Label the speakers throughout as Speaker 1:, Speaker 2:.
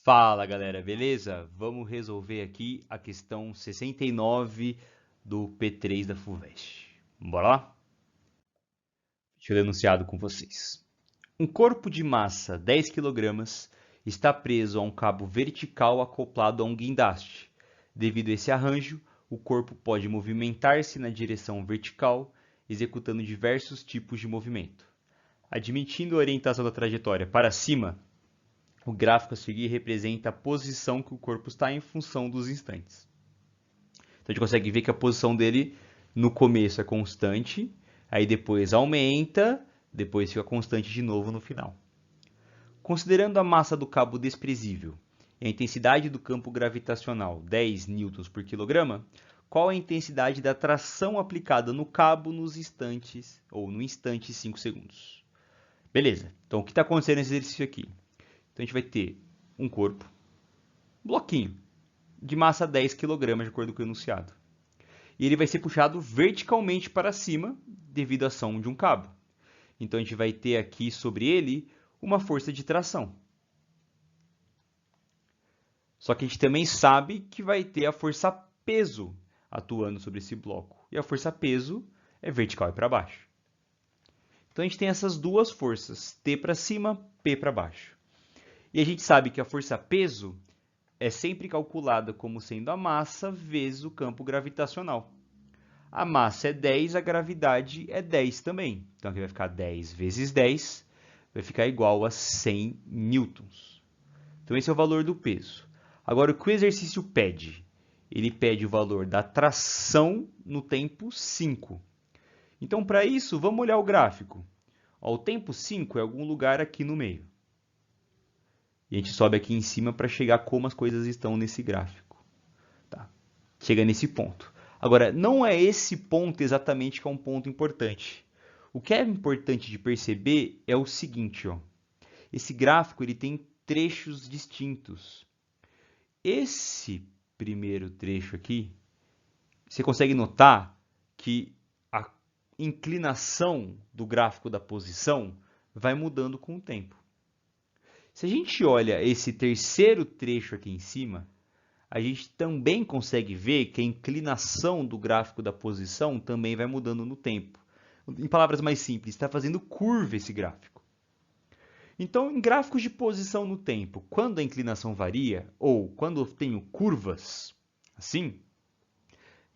Speaker 1: Fala galera, beleza? Vamos resolver aqui a questão 69 do P3 da FUVEST. Bora lá? Deixa eu ler o enunciado com vocês. Um corpo de massa 10 kg está preso a um cabo vertical acoplado a um guindaste. Devido a esse arranjo, o corpo pode movimentar-se na direção vertical, executando diversos tipos de movimento. Admitindo a orientação da trajetória para cima, o gráfico a seguir representa a posição que o corpo está em função dos instantes. Então a gente consegue ver que a posição dele no começo é constante, aí depois aumenta, depois fica constante de novo no final. Considerando a massa do cabo desprezível e a intensidade do campo gravitacional 10 newtons por quilograma, qual a intensidade da tração aplicada no cabo nos instantes, ou no instante 5 segundos? Beleza, então o que está acontecendo nesse exercício aqui? Então a gente vai ter um corpo, um bloquinho, de massa 10 kg, de acordo com o enunciado. E ele vai ser puxado verticalmente para cima devido à ação de um cabo. Então a gente vai ter aqui sobre ele uma força de tração. Só que a gente também sabe que vai ter a força peso atuando sobre esse bloco. E a força peso é vertical e para baixo. Então a gente tem essas duas forças, T para cima, P para baixo. E a gente sabe que a força peso é sempre calculada como sendo a massa vezes o campo gravitacional. A massa é 10, a gravidade é 10 também. Então aqui vai ficar 10 vezes 10, vai ficar igual a 100 newtons. Então esse é o valor do peso. Agora o que o exercício pede? Ele pede o valor da tração no tempo 5. Então para isso, vamos olhar o gráfico. O tempo 5 é algum lugar aqui no meio. E a gente sobe aqui em cima para chegar como as coisas estão nesse gráfico. Tá? Chega nesse ponto. Agora, não é esse ponto exatamente que é um ponto importante. O que é importante de perceber é o seguinte, ó. Esse gráfico ele tem trechos distintos. Esse primeiro trecho aqui, você consegue notar que a inclinação do gráfico da posição vai mudando com o tempo. Se a gente olha esse terceiro trecho aqui em cima, a gente também consegue ver que a inclinação do gráfico da posição também vai mudando no tempo. Em palavras mais simples, está fazendo curva esse gráfico. Então, em gráficos de posição no tempo, quando a inclinação varia, ou quando eu tenho curvas, assim,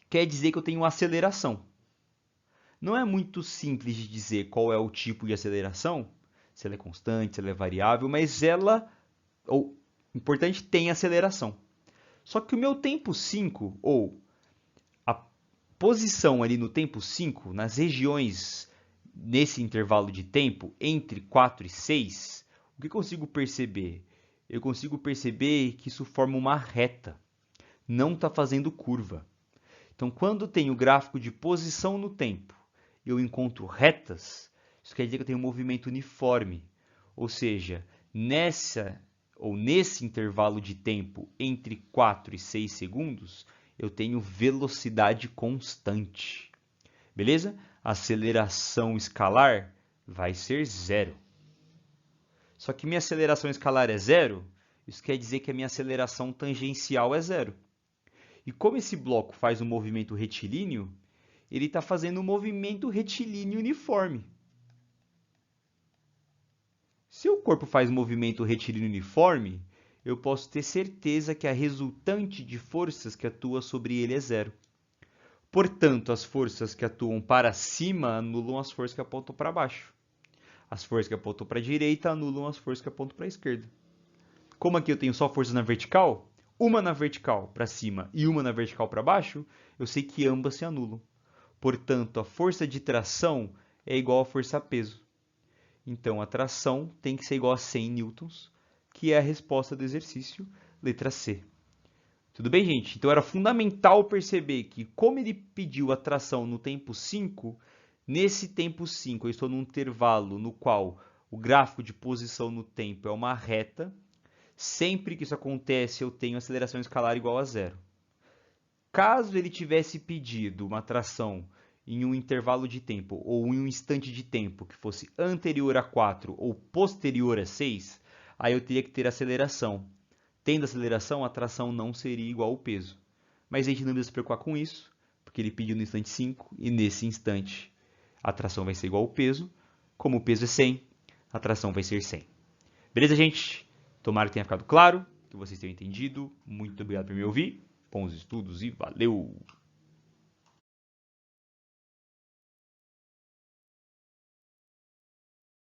Speaker 1: quer dizer que eu tenho aceleração. Não é muito simples de dizer qual é o tipo de aceleração, se ela é constante, se ela é variável, mas ela, ou importante, tem aceleração. Só que o meu tempo 5, ou a posição ali no tempo 5, nas regiões nesse intervalo de tempo, entre 4 e 6, o que eu consigo perceber? Eu consigo perceber que isso forma uma reta, não está fazendo curva. Então, quando tenho gráfico de posição no tempo, eu encontro retas, isso quer dizer que eu tenho um movimento uniforme. Ou seja, nesse intervalo de tempo entre 4 e 6 segundos, eu tenho velocidade constante. Beleza? A aceleração escalar vai ser zero. Só que minha aceleração escalar é zero, isso quer dizer que a minha aceleração tangencial é zero. E como esse bloco faz um movimento retilíneo, ele está fazendo um movimento retilíneo uniforme. Se o corpo faz movimento retilíneo uniforme, eu posso ter certeza que a resultante de forças que atua sobre ele é zero. Portanto, as forças que atuam para cima anulam as forças que apontam para baixo. As forças que apontam para a direita anulam as forças que apontam para a esquerda. Como aqui eu tenho só forças na vertical, uma na vertical para cima e uma na vertical para baixo, eu sei que ambas se anulam. Portanto, a força de tração é igual à força peso. Então, a tração tem que ser igual a 100 newtons, que é a resposta do exercício, letra C. Tudo bem, gente? Então, era fundamental perceber que, como ele pediu a tração no tempo 5, nesse tempo 5 eu estou num intervalo no qual o gráfico de posição no tempo é uma reta. Sempre que isso acontece, eu tenho aceleração escalar igual a zero. Caso ele tivesse pedido uma tração em um intervalo de tempo ou em um instante de tempo que fosse anterior a 4 ou posterior a 6, aí eu teria que ter aceleração tendo aceleração, a tração não seria igual ao peso. Mas a gente não precisa se preocupar com isso, porque ele pediu no instante 5 e nesse instante a tração vai ser igual ao peso. Como o peso é 100, a tração vai ser 100. Beleza, gente? Tomara que tenha ficado claro, que vocês tenham entendido. Muito obrigado por me ouvir. Bons estudos e valeu!